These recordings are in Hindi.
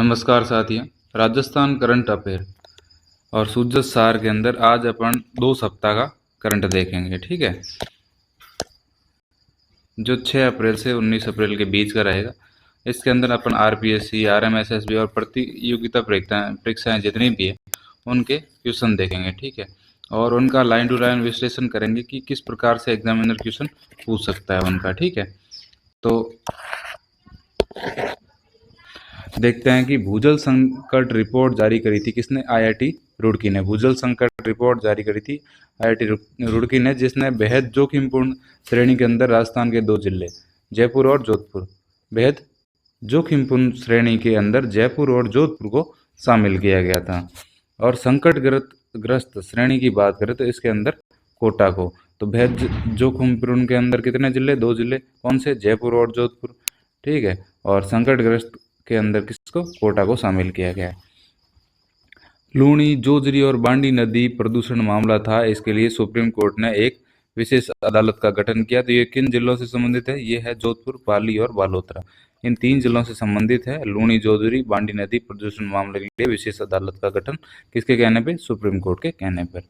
नमस्कार साथियों। राजस्थान करंट अफेयर और सूजत सार के अंदर आज अपन 2 सप्ताह का करंट देखेंगे। ठीक है, जो 6 अप्रैल से 19 अप्रैल के बीच का रहेगा। इसके अंदर अपन आरपीएससी, आरएमएसएसबी और प्रतियोगिता परीक्षाएं जितनी भी है उनके क्वेश्चन देखेंगे। ठीक है, और उनका लाइन टू लाइन विश्लेषण करेंगे कि किस प्रकार से एग्जामिनर क्वेश्चन पूछ सकता है उनका। ठीक है, तो देखते हैं कि भूजल संकट रिपोर्ट जारी करी थी किसने? आईआईटी रुड़की ने भूजल संकट रिपोर्ट जारी करी थी आईआईटी रुड़की ने, जिसने बेहद जोखिमपूर्ण श्रेणी के अंदर राजस्थान के 2 जिले जयपुर और जोधपुर, बेहद जोखिमपूर्ण श्रेणी के अंदर जयपुर और जोधपुर को शामिल किया गया था। और संकटग्रस्त श्रेणी की बात करें तो इसके अंदर कोटा को, तो बेहद जोखिमपूर्ण के अंदर कितने जिले? 2 जिले, कौन से? जयपुर और जोधपुर। ठीक है, और संकटग्रस्त के अंदर किसको? कोटा को शामिल किया गया है। लूणी, जोजरी और बांडी नदी प्रदूषण मामला था, इसके लिए सुप्रीम कोर्ट ने एक विशेष अदालत का गठन किया। तो ये किन जिलों से संबंधित है? ये है जोधपुर, पाली और बालोतरा। इन 3 जिलों से संबंधित है लूणी, जोजरी, बांडी नदी प्रदूषण मामले के लिए विशेष अदालत का गठन। किसके कहने पे? सुप्रीम कोर्ट के कहने पर।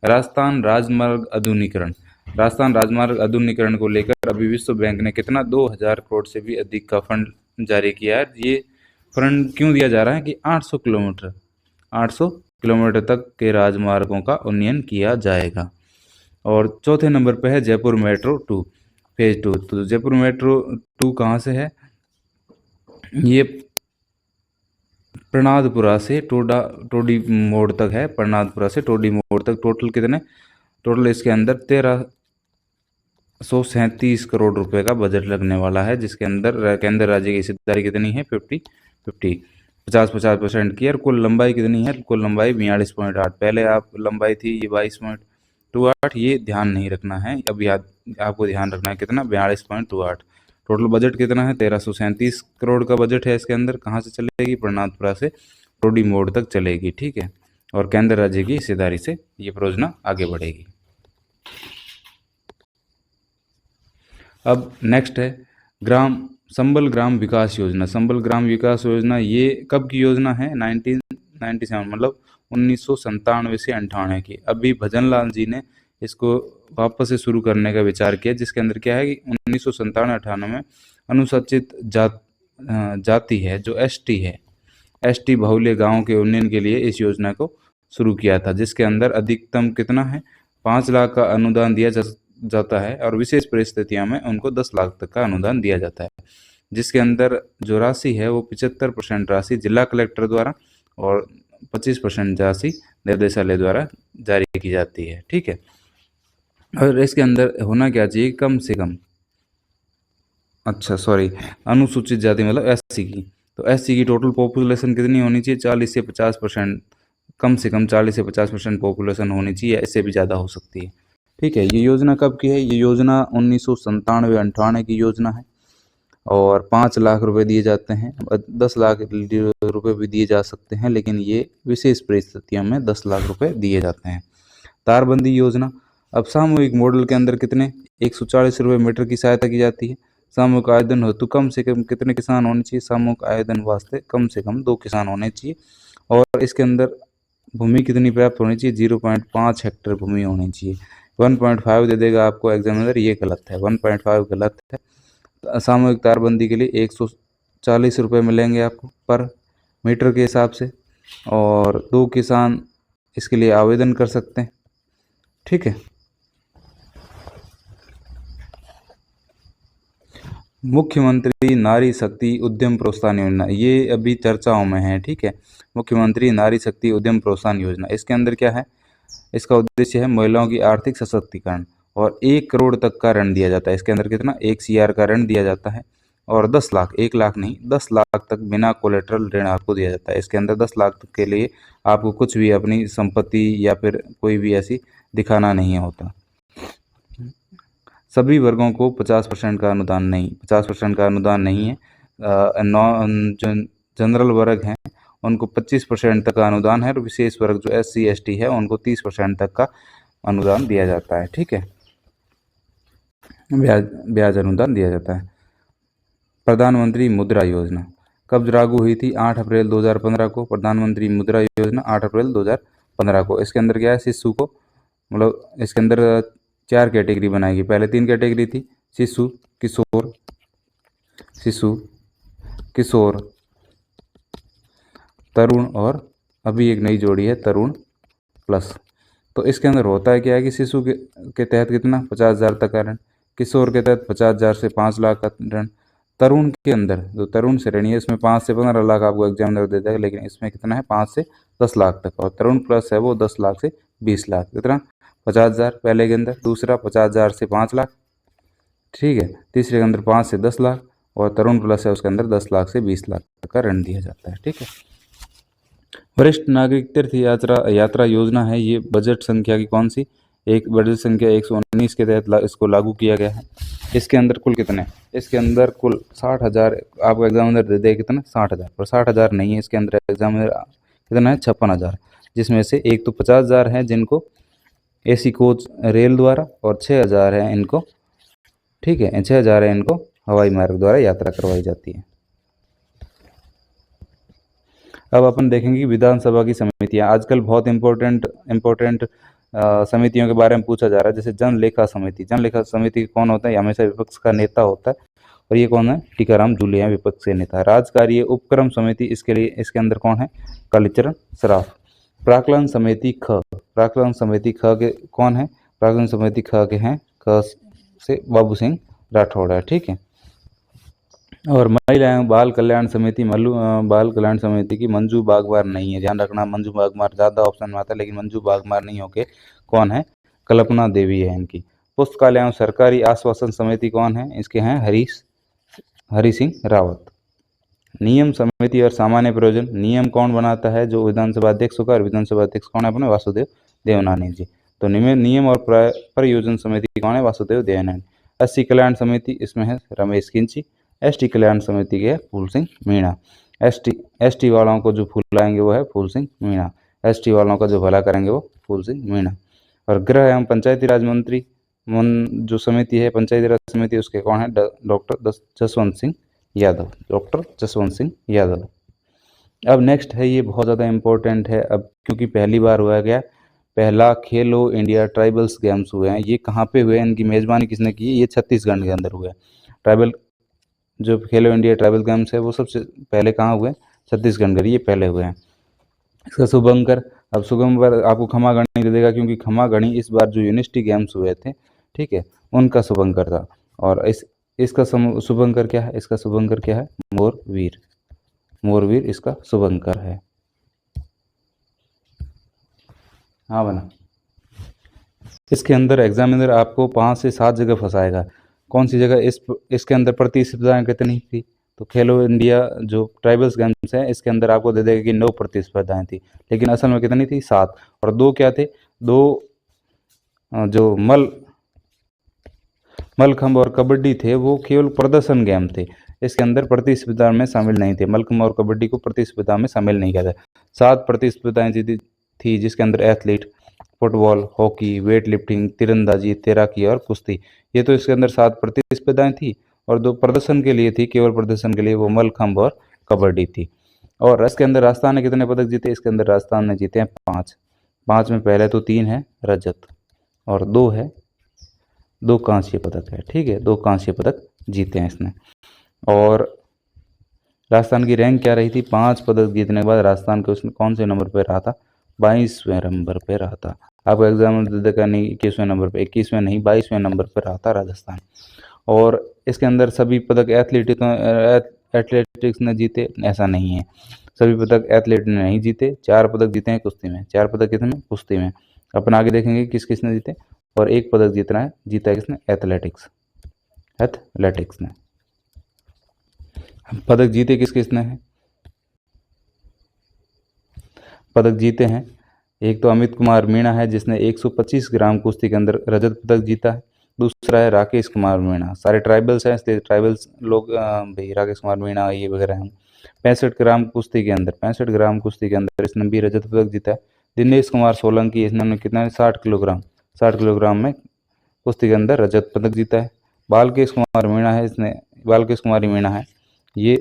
राजस्थान राजमार्ग आधुनिकीकरण, राजस्थान राजमार्ग आधुनिकीकरण को लेकर अभी विश्व बैंक ने कितना? 2000 करोड़ से भी अधिक का फंड जारी किया है। ये फंड क्यों दिया जा रहा है कि 800 किलोमीटर तक के राजमार्गों का उन्नयन किया जाएगा। और चौथे नंबर पर है जयपुर मेट्रो 2 फेज 2। तो जयपुर मेट्रो 2 कहाँ से है? ये प्रणादपुरा से टोडी मोड़ तक है। प्रणादपुरा से टोडी मोड़ तक टोटल कितने? टोटल इसके अंदर 1337 करोड़ रुपए का बजट लगने वाला है, जिसके अंदर केंद्र राज्य की हिस्सेदारी कितनी है? 50% की। और कुल लंबाई कितनी है? कुल लंबाई 42.8। पहले आप लंबाई थी ये 22.28, ये ध्यान नहीं रखना है, अब याद आपको ध्यान रखना है कितना? 42.28। टोटल बजट कितना है? 1337 करोड़ का बजट है। इसके अंदर कहाँ से चलेगी? प्रणादपुरा से टोडी मोड़ तक चलेगी। ठीक है, और केंद्र राज्य की हिस्सेदारी से ये परियोजना आगे बढ़ेगी। अब नेक्स्ट है संबल ग्राम विकास योजना। संबल ग्राम विकास योजना ये कब की योजना है? 1997, मतलब 1997 से 98 की। अभी भजन लाल जी ने इसको वापस से शुरू करने का विचार किया, जिसके अंदर क्या है कि 1997-98 में अनुसूचित जाति है जो एसटी है, एसटी बहुल्य गाँव के उन्नयन के लिए इस योजना को शुरू किया था, जिसके अंदर अधिकतम कितना है? 5 लाख का अनुदान दिया जाता है और विशेष परिस्थितियों में उनको 10 लाख तक का अनुदान दिया जाता है, जिसके अंदर जो राशि है वो 75% राशि जिला कलेक्टर द्वारा और 25% राशि निर्देशालय द्वारा जारी की जाती है। ठीक है, और इसके अंदर होना क्या चाहिए? कम से कम अनुसूचित जाति मतलब एससी की, तो एससी की टोटल पॉपुलेशन कितनी होनी चाहिए? 40 से 50%, कम से कम 40 से 50% पॉपुलेशन होनी चाहिए, इससे भी ज़्यादा हो सकती है। ठीक है, ये योजना कब की है? ये योजना 1997-98 की योजना है और 5 लाख रुपए दिए जाते हैं। 10 लाख रुपए भी दिए जा सकते हैं, लेकिन ये विशेष परिस्थितियों में 10 लाख रुपए दिए जाते हैं। तारबंदी योजना, अब सामूहिक मॉडल के अंदर कितने? 140 रुपये मीटर की सहायता की जाती है। सामूहिक आवेदन हेतु कम से कम कितने किसान होने चाहिए? सामूहिक आवेदन वास्ते कम से कम 2 किसान होने चाहिए। और इसके अंदर भूमि कितनी प्राप्त होनी चाहिए? 0.5 हेक्टेयर भूमि होनी चाहिए। 1.5 दे देगा आपको एग्जामिनर, ये गलत है, 1.5 गलत है। सामूहिक तारबंदी के लिए 140 रुपये मिलेंगे आपको पर मीटर के हिसाब से, और 2 किसान इसके लिए आवेदन कर सकते हैं। ठीक है, मुख्यमंत्री नारी शक्ति उद्यम प्रोत्साहन योजना, ये अभी चर्चाओं में है। ठीक है, मुख्यमंत्री नारी शक्ति उद्यम प्रोत्साहन योजना, इसके अंदर क्या है? इसका उद्देश्य है महिलाओं की आर्थिक सशक्तिकरण और 1 करोड़ तक का ऋण दिया जाता है। इसके अंदर कितना? 1 CR का ऋण दिया जाता है और 10 लाख, 1 लाख नहीं 10 लाख तक बिना कोलेटरल ऋण आपको दिया जाता है। इसके अंदर 10 लाख तक के लिए आपको कुछ भी अपनी संपत्ति या फिर कोई भी ऐसी दिखाना नहीं होता। सभी वर्गों को 50% का अनुदान नहीं, 50% का अनुदान नहीं है। जनरल वर्ग हैं उनको 25% तक का अनुदान है और विशेष वर्ग जो SC ST है उनको 30% तक का अनुदान दिया जाता है। ठीक है, ब्याज अनुदान दिया जाता है। प्रधानमंत्री मुद्रा योजना, कब लागू हुई थी? 8 अप्रैल 2015 को। प्रधानमंत्री मुद्रा योजना 8 अप्रैल 2015 को। इसके अंदर क्या है? शिशु को, मतलब इसके अंदर 4 कैटेगरी बनाएगी। पहले 3 कैटेगरी थी, शिशु, किशोर, शिशु, किशोर, तरुण, और अभी एक नई जोड़ी है तरुण प्लस। तो इसके अंदर होता है क्या है कि शिशु के तहत कितना? 50,000 तक का ऋण, किशोर के तहत 50,000 से 5 लाख का ऋण, तरुण के अंदर जो तरुण श्रेणी है इसमें 5 से 15 लाख आपको एग्जामिनर देता है, लेकिन इसमें कितना है? 5 से 10 लाख तक। और तरुण प्लस है वो 10 लाख से 20 लाख। कितना? 50,000 पहले के अंदर, दूसरा 50,000 से 5 लाख, ठीक है, तीसरे के अंदर 5 से 10 लाख, और तरुण प्लस है उसके अंदर 10 लाख से 20 लाख तक का ऋण दिया जाता है। ठीक है। वरिष्ठ नागरिक तीर्थ यात्रा योजना है, ये बजट संख्या की कौन सी? एक बजट संख्या 119 के तहत इसको लागू किया गया है। इसके अंदर कुल कितने? इसके अंदर कुल 60,000 आपको एग्जामिनर दे दे। कितना? 60,000। पर 60,000 नहीं है इसके अंदर, एग्जामिनर कितना है? 56,000, जिसमें से एक तो 50,000 है जिनको एसी कोच रेल द्वारा, और 6,000 है इनको, ठीक है, 6,000 है इनको हवाई मार्ग द्वारा यात्रा करवाई जाती है। अब अपन देखेंगे कि विधानसभा की समितियां आजकल बहुत इंपॉर्टेंट समितियों के बारे में पूछा जा रहा है। जैसे जन लेखा समिति। जन लेखा समिति कौन होता है? ये हमेशा विपक्ष का नेता होता है, और ये कौन है? टीकाराम जूली हैं, विपक्ष के नेता। राजकार्य उपक्रम समिति, इसके लिए इसके अंदर कौन है? कालीचरण सराफ। प्राक्कलन समिति ख। प्राक्कलन समिति ख के कौन है? प्राक्कलन समिति ख के हैं, ख से बाबू सिंह राठौड़ है। ठीक है। और महिला एवं बाल कल्याण समिति, बाल कल्याण समिति की मंजू बागमार नहीं है, ध्यान रखना। मंजू बागमार ज़्यादा ऑप्शन में आता है, लेकिन मंजू बागमार नहीं होके कौन है? कल्पना देवी है इनकी। पुस्तकालय एवं सरकारी आश्वासन समिति कौन है? इसके हैं हरी सिंह रावत। नियम समिति और सामान्य प्रयोजन, नियम कौन बनाता है? जो विधानसभा अध्यक्ष होगा, और विधानसभा अध्यक्ष कौन है? अपने वासुदेव देवनानी जी। तो नियम और प्रयोजन समिति कौन है? वासुदेव देवनानी। एससी कल्याण समिति, इसमें है रमेश किंची। एसटी कल्याण समिति के है फूल सिंह मीणा। एसटी वालों को जो फुलाएंगे वो है फूल सिंह मीणा। एसटी वालों का जो भला करेंगे वो फूल सिंह मीणा। और गृह एवं पंचायती राज मंत्री जो समिति है, पंचायती राज समिति, उसके कौन है? डॉक्टर जसवंत सिंह यादव। डॉक्टर जसवंत सिंह यादव। अब नेक्स्ट है, ये बहुत ज़्यादा इम्पोर्टेंट है अब, क्योंकि पहली बार हुआ गया, पहला खेलो इंडिया ट्राइबल्स गेम्स हुए हैं। ये कहाँ पे हुए हैं? इनकी मेज़बानी किसने की? ये छत्तीसगढ़ के अंदर हुए। ट्राइबल जो खेलो इंडिया ट्राइबल गेम्स है वो सबसे पहले कहाँ हुए? छत्तीसगढ़। ये पहले हुए हैं। इसका शुभंकर, अब शुभंकर आपको खमागणी दे देगा, क्योंकि खमागणी इस बार जो यूनिवर्सिटी गेम्स हुए थे, ठीक है, उनका शुभंकर था। और इसका शुभंकर क्या है? इसका शुभंकर क्या है? मोरवीर। मोरवीर इसका शुभंकर है। हाँ बना। इसके अंदर एग्जामिनर आपको 5 से 7 जगह फंसाएगा। कौन सी जगह? इसके अंदर प्रतिस्पर्धाएं कितनी थी? तो खेलो इंडिया जो ट्राइबल्स गेम्स है, इसके अंदर आपको दे देगा कि 9 प्रतिस्पर्धाएं थी, लेकिन असल में कितनी थी? 7। और 2 क्या थे? 2 जो मलखंब और कबड्डी थे वो केवल प्रदर्शन गेम थे, इसके अंदर प्रतिस्पर्धा में शामिल नहीं थे। मलखंब और कबड्डी को प्रतिस्पर्धा में शामिल नहीं किया था। 7 प्रतिस्पर्धाएं थी, जिसके अंदर athlete, football, hockey, weight lifting, तीरंदाजी, तैराकी और कुश्ती। ये तो इसके अंदर 7 प्रतिस्पर्धाएं थी, और 2 प्रदर्शन के लिए थी, केवल प्रदर्शन के लिए, वो मलखंब और कबड्डी थी। और इसके अंदर राजस्थान ने कितने पदक जीते? इसके अंदर राजस्थान ने जीते हैं 5। 5 में पहले तो 3 है रजत, और 2 कांस्य पदक है। ठीक है, 2 कांस्य पदक जीते हैं इसने। और राजस्थान की रैंक क्या रही थी? 5 पदक जीतने के बाद राजस्थान के उसने कौन से नंबर पर रहा था? 22वें नंबर पर रहा था। आपको एग्जाम देगा नहीं 21वें नंबर पर, 21वें नहीं 22वें नंबर पर रहा था राजस्थान। और इसके अंदर सभी पदक एथलेटिक्स ने जीते? ऐसा नहीं है, सभी पदक एथलीट ने नहीं जीते। 4 पदक जीते हैं कुश्ती में। 4 पदक कितने? कुश्ती में। अपन आगे देखेंगे किस किस ने जीते। और 1 पदक जीता है किसने? एथलेटिक्स ने। पदक जीते किस किसने हैं? पदक जीते हैं, एक तो अमित कुमार मीणा है जिसने 125 ग्राम कुश्ती के अंदर रजत पदक जीता है। दूसरा है राकेश कुमार मीणा। सारे ट्राइबल्स हैं, इसलिए ट्राइबल्स लोग भाई राकेश कुमार मीणा ये वगैरह हैं। 65 ग्राम कुश्ती के अंदर इसने भी रजत पदक जीता है। दिनेश कुमार सोलंकी, इसने कितना? 60 किलोग्राम में कुश्ती के अंदर रजत पदक जीता है। बालकेश कुमारी मीणा है, ये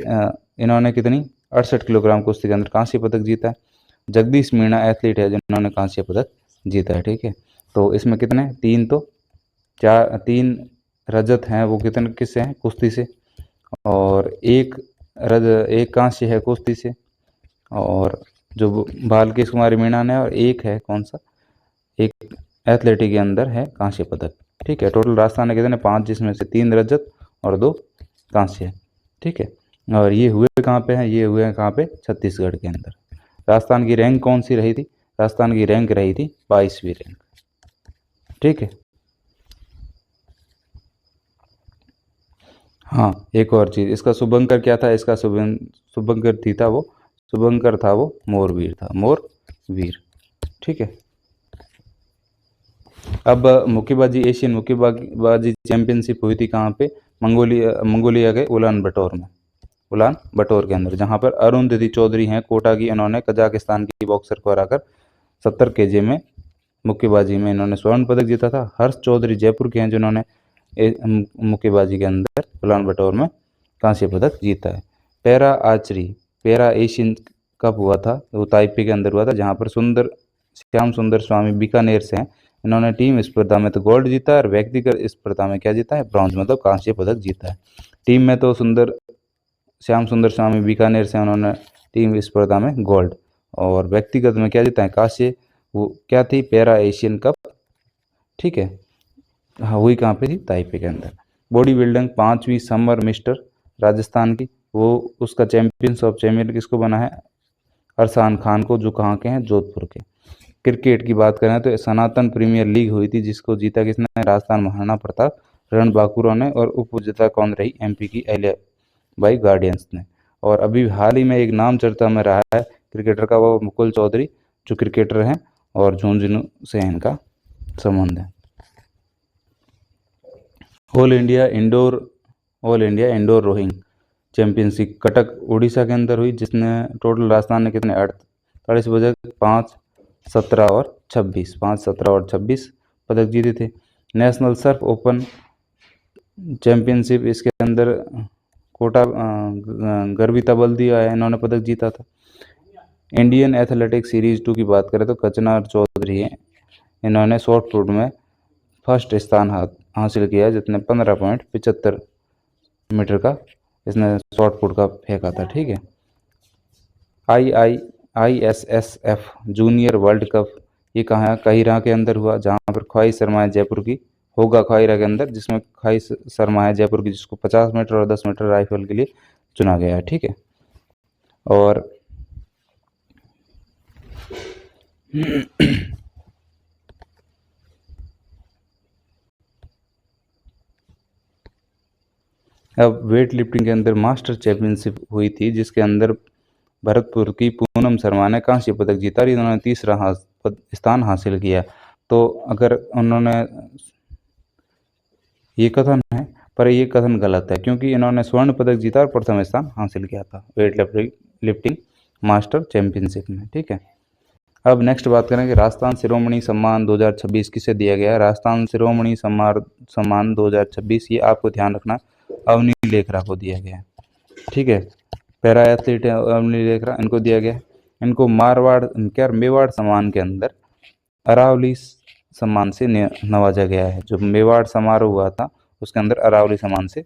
इन्होंने कितनी 68 किलोग्राम कुश्ती के अंदर कांस्य पदक जीता है। जगदीश मीणा एथलीट है जिन्होंने कांस्य पदक जीता है। ठीक है, तो इसमें कितने 3 रजत हैं, वो कितने किससे हैं, कुश्ती से, और एक कांस्य है कुश्ती से, और जो बालकेश कुमारी मीणा ने, और एक है कौन सा, एक एथलेटिक के अंदर है कांस्य पदक। ठीक है, टोटल राजस्थान ने कितने 5, जिसमें से 3 रजत और 2 कांस्य। ठीक है, और ये हुए कहाँ पे हैं, ये हुए हैं कहाँ पे, छत्तीसगढ़ के अंदर। राजस्थान की रैंक कौन सी रही थी, राजस्थान की रैंक रही थी 22वीं रैंक। ठीक है, हाँ एक और चीज़, इसका शुभंकर क्या था, इसका शुभंकर था वो मोरवीर था, मोरवीर। ठीक है, अब मुक्केबाजी, एशियन मुक्केबाजी चैंपियनशिप हुई थी कहाँ पे, मंगोलिया के उलान बटोर के अंदर, जहाँ पर अरुंधति चौधरी हैं कोटा की, इन्होंने कजाकिस्तान की बॉक्सर को हराकर 70 केजी में मुक्केबाजी में इन्होंने स्वर्ण पदक जीता था। हर्ष चौधरी जयपुर के हैं जिन्होंने मुक्केबाजी के अंदर उलान बटोर में कांस्य पदक जीता है। पैरा एशियन कप हुआ था, वो ताइपे के अंदर हुआ था, जहाँ पर श्याम सुंदर स्वामी बीकानेर से हैं, इन्होंने टीम स्पर्धा में तो गोल्ड जीता है, और व्यक्तिगत स्पर्धा में क्या जीता है, ब्रॉन्ज, मतलब कांस्य पदक जीता है। टीम में तो श्याम सुंदर स्वामी बीकानेर से उन्होंने टीम स्पर्धा में गोल्ड, और व्यक्तिगत में क्या जीता है, कांस्य। वो क्या थी, पैरा एशियन कप। ठीक है, हाँ हुई कहाँ पे थी, ताइपे के अंदर। बॉडी बिल्डिंग 5वीं समर मिस्टर राजस्थान की, वो उसका चैंपियन किसको बना है, अरसान खान को, जो कहाँ के हैं, जोधपुर के। क्रिकेट की बात करें तो सनातन प्रीमियर लीग हुई थी, जिसको जीता किसने, राजस्थान महाराणा प्रताप रणबांकुरा ने, और उप विजेता कौन रही, एमपी की अहिल्याबाई गार्डियंस ने। और अभी हाल ही में एक नाम चर्चा में रहा है क्रिकेटर का, वो मुकुल चौधरी, जो क्रिकेटर हैं, और झुंझुनू से इनका संबंध है। All India indoor rowing championship Cuttack Orissa के अंदर हुई, जिसने टोटल राजस्थान ने कितने 48 बजे 5, 17 और 26 पदक जीते थे। नेशनल सर्फ ओपन चैंपियनशिप, इसके अंदर कोटा गर्विता बल्दिया है, इन्होंने पदक जीता था। इंडियन एथलेटिक सीरीज 2 की बात करें तो कचनार चौधरी हैं, इन्होंने शॉर्ट पुट में फर्स्ट स्थान हासिल किया, जितने 15.75 मीटर का इसने शॉर्ट पुट का फेंका था। ठीक है, ISSF जूनियर वर्ल्ड कप, ये कहाँ है, काहिरा के अंदर हुआ, जहाँ पर ख्वाही शर्मा है जयपुर की, होगा काहिरा के अंदर, जिसमें ख्वाही शर्मा है जयपुर की, जिसको 50 मीटर और 10 मीटर राइफल के लिए चुना गया है। ठीक है, और अब वेट लिफ्टिंग के अंदर मास्टर चैंपियनशिप हुई थी, जिसके अंदर भरतपुर की पूनम शर्मा ने कांस्य पदक जीता, और इन्होंने तीसरा स्थान हासिल किया। तो अगर उन्होंने, ये कथन है, पर ये कथन गलत है, क्योंकि इन्होंने स्वर्ण पदक जीता और प्रथम स्थान हासिल किया था वेट लिफ्टिंग मास्टर चैंपियनशिप में। ठीक है, अब नेक्स्ट बात करें कि राजस्थान शिरोमणि सम्मान 2026 किसे दिया गया है। राजस्थान शिरोमणि सम्मान 2026, ये आपको ध्यान रखना, अवनी लेखरा को दिया गया है। ठीक है, पैरा एथलीट है अवनी लेखरा, इनको दिया गया है। इनको मेवाड़ सम्मान के अंदर अरावली सम्मान से नवाजा गया है। जो मेवाड़ समारोह हुआ था उसके अंदर अरावली सम्मान से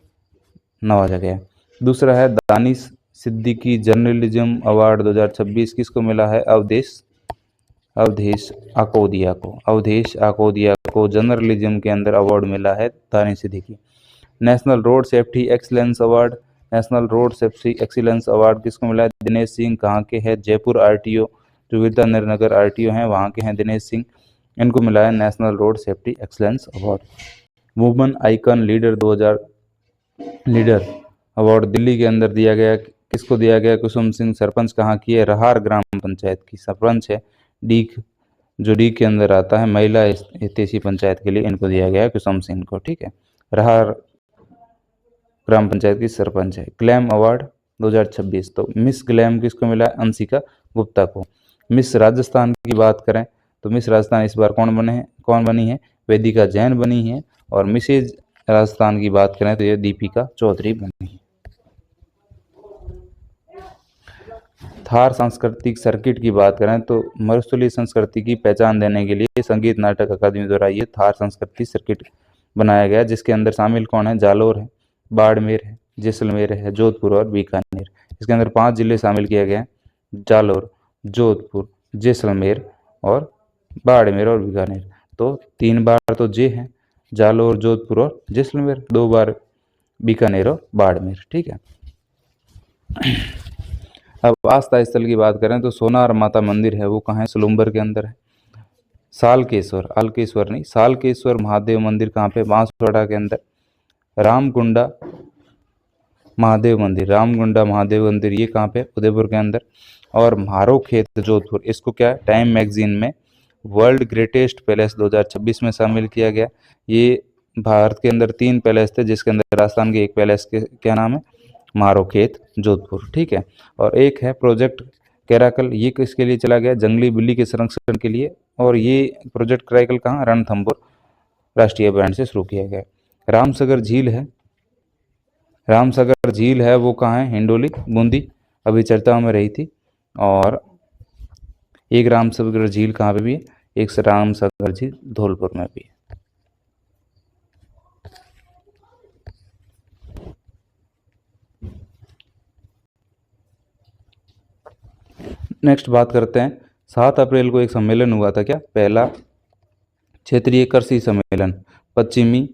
नवाजा गया है। दूसरा है दानिश सिद्दीकी जर्नलिज्म अवार्ड 2026 किसको मिला है, अवधेश आकोदिया को जर्नलिज्म के अंदर अवार्ड मिला है Danish Siddiqui. National road safety excellence award किसको मिला है, दिनेश सिंह, कहाँ के हैं, जयपुर RTO, जो विद्यानगर RTO हैं वहाँ के हैं दिनेश सिंह, इनको मिला है national road safety excellence award. Women icon leader award Delhi के अंदर दिया गया, किसको दिया गया, कुसुम सिंह, सरपंच कहाँ की है, रहार ग्राम पंचायत की सरपंच है, डीक के अंदर आता है, महिला हितैषी पंचायत के लिए इनको दिया गया है कुसुम सिंह को। ठीक है, रहार ग्राम पंचायत की सरपंच है। ग्लैम अवार्ड 2026, तो मिस ग्लैम किसको मिला है, अंशिका गुप्ता को। मिस राजस्थान की बात करें तो मिस राजस्थान इस बार कौन बनी है, वेदिका जैन बनी है। और मिसेज राजस्थान की बात करें तो ये दीपिका चौधरी बनी है। थार सांस्कृतिक सर्किट की बात करें तो मरुस्थलीय संस्कृति की पहचान देने के लिए संगीत नाटक अकादमी द्वारा ये थार सांस्कृतिक सर्किट बनाया गया, जिसके अंदर शामिल कौन है? जालोर है, बाड़मेर है, जैसलमेर है, जोधपुर और बीकानेर। इसके अंदर 5 जिले शामिल किए गए हैं, जालोर, जोधपुर, जैसलमेर और बाड़मेर और बीकानेर। तो 3 बार तो जे है, जालोर, जोधपुर और जैसलमेर, 2 बार बीकानेर और बाड़मेर। ठीक है। अब आस्था स्थल की बात करें तो सोनार माता मंदिर है, वो कहाँ है? सुलुम्बर के अंदर है। सालकेश्वर, आलकेश्वर नहीं, सालकेश्वर महादेव मंदिर कहाँ पे? बांसवाड़ा के अंदर। रामकुंडा महादेव मंदिर, रामकुंडा महादेव मंदिर ये कहाँ पे? उदयपुर के अंदर। और म्हारो खेत जोधपुर, इसको क्या टाइम मैगजीन में वर्ल्ड ग्रेटेस्ट पैलेस 2026 में शामिल किया गया। ये भारत के अंदर 3 पैलेस थे, जिसके अंदर राजस्थान के एक पैलेस के क्या नाम है? म्हारो खेत जोधपुर। ठीक है। और एक है प्रोजेक्ट कैराकल, ये किसके लिए चला गया? जंगली बिल्ली के संरक्षण के लिए। और ये प्रोजेक्ट कैराकल कहाँ? रणथंभौर राष्ट्रीय अभयारण्य से शुरू किया गया। रामसागर झील है, रामसागर झील है वो कहाँ है? हिंडोली, बूंदी, अभी चर्चा में रही थी। और एक रामसागर झील कहाँ पे भी है? एक रामसागर झील धौलपुर में भी है। नेक्स्ट बात करते हैं, 7 अप्रैल को एक सम्मेलन हुआ था, क्या? पहला क्षेत्रीय कृषि सम्मेलन, पश्चिमी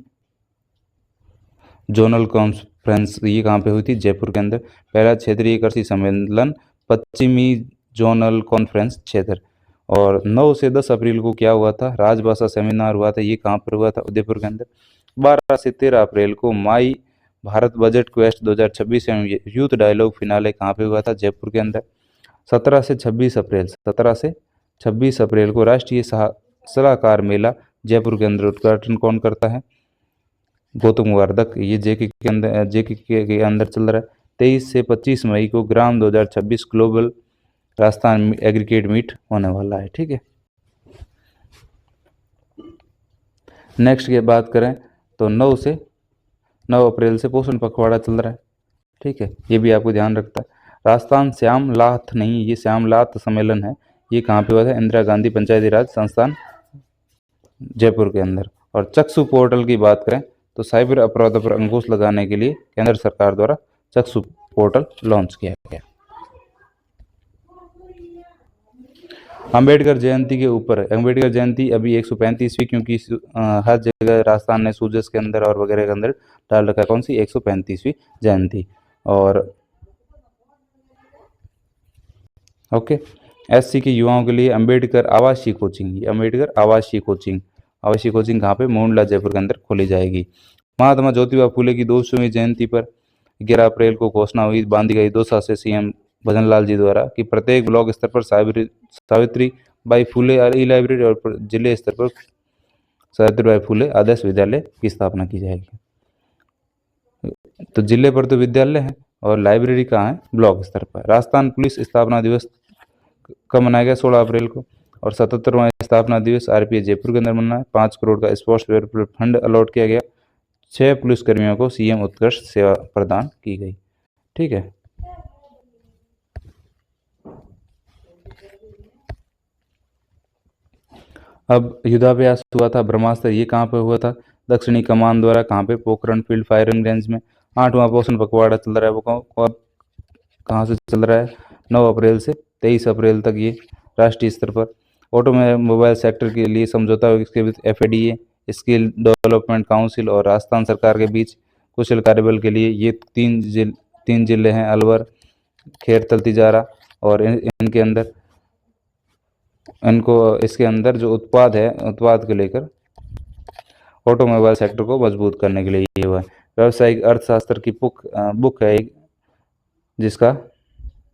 जोनल कॉन्फ्रेंस, ये कहाँ पे हुई थी? जयपुर के अंदर। पहला क्षेत्रीय कृषि सम्मेलन पश्चिमी जोनल कॉन्फ्रेंस क्षेत्र। और 9 से 10 अप्रैल को क्या हुआ था? राजभाषा सेमिनार हुआ था, ये कहाँ पर हुआ था? उदयपुर के अंदर। 12 से 13 अप्रैल को माई भारत बजट क्वेस्ट 2026 एवं यूथ डायलॉग फिनाले कहाँ पे हुआ था? जयपुर के अंदर। 17 से 26 अप्रैल को राष्ट्रीय सलाहकार मेला जयपुर के अंदर उद्घाटन कौन करता है? गौतम वर्धक, ये जेके के अंदर चल रहा है। 23 से 25 मई को ग्राम 2026 ग्लोबल राजस्थान एग्रीगेट मीट होने वाला है। ठीक है। नेक्स्ट की बात करें तो 9 अप्रैल से पोषण पखवाड़ा चल रहा है। ठीक है, ये भी आपको ध्यान रखता है। राजस्थान श्यामलात नहीं, ये श्यामलात सम्मेलन है, ये कहाँ पे हुआ था? इंदिरा गांधी पंचायती राज संस्थान जयपुर के अंदर। और चक्षु पोर्टल की बात करें तो साइबर अपराधों पर अंकुश लगाने के लिए केंद्र सरकार द्वारा चक्षु पोर्टल लॉन्च किया गया। अंबेडकर जयंती के ऊपर, अंबेडकर जयंती अभी 135वीं, क्योंकि हर जगह राजस्थान ने सूजस के अंदर और वगैरह के अंदर डाल रखा है कौन सी? 135वीं जयंती। और ओके, एससी के युवाओं के लिए अंबेडकर आवासीय कोचिंग, अंबेडकर आवासीय कोचिंग कहाँ पे? मोंडला जयपुर के अंदर खोली जाएगी। महात्मा ज्योतिबा फूले की 200वीं जयंती पर 11 अप्रैल को घोषणा हुई, बांधी गई दौसा से सीएम भजनलाल जी द्वारा कि प्रत्येक ब्लॉक स्तर पर Savitri by Phule E library और जिले स्तर पर सावित्री बाई फूले आदर्श विद्यालय की स्थापना की जाएगी। तो जिले पर तो विद्यालय है और लाइब्रेरी कहाँ है? ब्लॉक स्तर पर। राजस्थान पुलिस स्थापना दिवस कब मनाया गया? 16 अप्रैल को। और 77वां स्थापना दिवस आरपीएफ जयपुर के अंदर मना है। 5 करोड़ का स्पोर्ट्स वेलफेयर फंड अलॉट किया गया। 6 पुलिसकर्मियों को सीएम उत्कृष्ट सेवा प्रदान की गई। ठीक है। अब युद्धाभ्यास हुआ था ब्रह्मास्त्र, ये कहाँ पे हुआ था? दक्षिणी कमान द्वारा। कहाँ पे? पोखरण फील्ड फायरिंग रेंज में। 8वां पोषण पखवाड़ा चल रहा है, वो कहाँ से चल रहा है? 9 अप्रैल से 23 अप्रैल तक, ये राष्ट्रीय स्तर पर। ऑटोमोबाइल सेक्टर के लिए समझौता इसके बीच FADA, स्किल डेवलपमेंट काउंसिल और राजस्थान सरकार के बीच कुशल कार्यबल के लिए। ये 3 जिले हैं, अलवर, खेरतल, तिजारा। और इनके अंदर इसके अंदर जो उत्पाद है, उत्पाद को लेकर ऑटोमोबाइल सेक्टर को मजबूत करने के लिए ये हुआ है। व्यावसायिक अर्थशास्त्र की बुक है एक, जिसका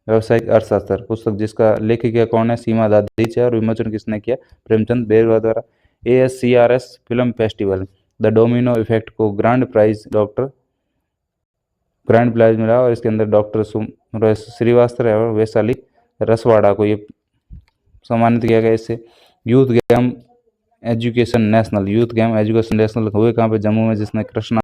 व्यावसायिक अर्थशास्त्र पुस्तक, जिसका लेखिका कौन है? सीमा दादीच है। और विमोचन किसने किया? प्रेमचंद बेरवा द्वारा। ASCRS film festival the domino effect को ग्रैंड प्राइज मिला और इसके अंदर डॉक्टर श्रीवास्तव और वैशाली रसवाड़ा को ये सम्मानित किया गया। इससे यूथ गेम एजुकेशन नेशनल हुए कहाँ पे? जम्मू में, जिसने कृष्णा